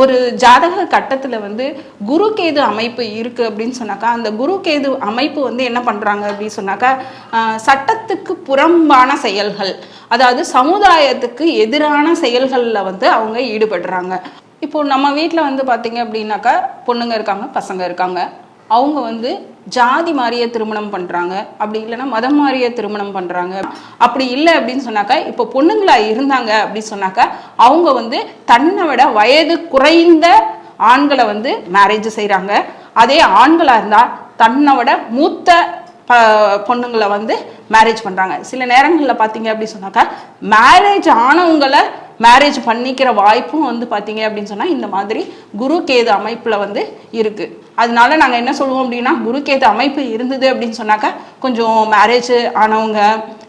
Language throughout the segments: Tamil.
ஒரு ஜாதக கட்டத்தில் வந்து குரு கேது அமைப்பு இருக்குது அப்படின்னு சொன்னாக்கா, அந்த குரு கேது அமைப்பு வந்து என்ன பண்ணுறாங்க அப்படின்னு சொன்னாக்கா, சட்டத்துக்கு புறம்பான செயல்கள், அதாவது சமுதாயத்துக்கு எதிரான செயல்களில் வந்து அவங்க ஈடுபடுறாங்க. இப்போது நம்ம வீட்டில் வந்து பார்த்திங்க அப்படின்னாக்கா, பொண்ணுங்க இருக்காங்க, பசங்க இருக்காங்க. அவங்க வந்து ஜாதி மாறிய திருமணம் பண்ணுறாங்க, அப்படி இல்லைன்னா மதம் மாறிய திருமணம் பண்ணுறாங்க. அப்படி இல்லை அப்படின்னு சொன்னாக்கா, இப்போ பொண்ணுங்களா இருந்தாங்க அப்படின்னு சொன்னாக்கா, அவங்க வந்து தன்னை விட வயது குறைந்த ஆண்களை வந்து மேரேஜ் செய்கிறாங்க. அதே ஆண்களாக இருந்தால் தன்னை விட மூத்த பொண்ணுங்களை வந்து மேரேஜ் பண்ணுறாங்க. சில நேரங்களில் பார்த்தீங்க அப்படின்னு சொன்னாக்கா, மேரேஜ் ஆனவங்களை மேரேஜ் பண்ணிக்கிற வாய்ப்பும் வந்து பார்த்தீங்க அப்படின்னு சொன்னால் இந்த மாதிரி குரு கேது அமைப்பில் வந்து இருக்குது. அதனால நாங்கள் என்ன சொல்லுவோம் அப்படின்னா, குரு கேது அமைப்பு இருந்தது அப்படின்னு சொன்னாக்கா, கொஞ்சம் மேரேஜ் ஆனவங்க,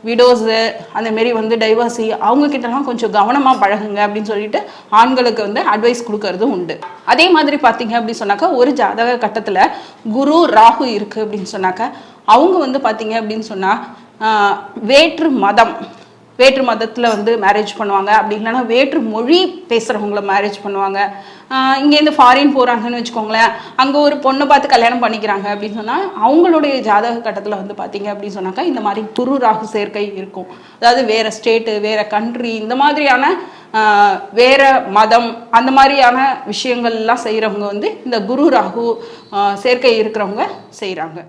விடோஸு, அந்தமாரி வந்து டைவர்ஸி, அவங்கக்கிட்டலாம் கொஞ்சம் கவனமாக பழகுங்க அப்படின்னு சொல்லிட்டு ஆண்களுக்கு வந்து அட்வைஸ் கொடுக்கறதும் உண்டு. அதே மாதிரி பார்த்தீங்க அப்படின்னு சொன்னாக்கா, ஒரு ஜாதக கட்டத்தில் குரு ராகு இருக்குது அப்படின்னு சொன்னாக்கா, அவங்க வந்து பார்த்தீங்க அப்படின்னு சொன்னால் வேற்று மதத்தில் வந்து மேரேஜ் பண்ணுவாங்க. அப்படி இல்லைன்னா வேற்று மொழி பேசுகிறவங்கள மேரேஜ் பண்ணுவாங்க. இங்கேருந்து ஃபாரின் போகிறாங்கன்னு வச்சுக்கோங்களேன், அங்கே ஒரு பொண்ணை பார்த்து கல்யாணம் பண்ணிக்கிறாங்க அப்படின்னு சொன்னால் அவங்களுடைய ஜாதக கட்டத்தில் வந்து பார்த்தீங்க அப்படின்னு சொன்னாக்கா இந்த மாதிரி குரு ராகு சேர்க்கை இருக்கும். அதாவது வேறு ஸ்டேட்டு, வேறு கண்ட்ரி, இந்த மாதிரியான வேறு மதம், அந்த மாதிரியான விஷயங்கள்லாம் செய்கிறவங்க வந்து இந்த குரு ராகு சேர்க்கை இருக்கிறவங்க செய்கிறாங்க.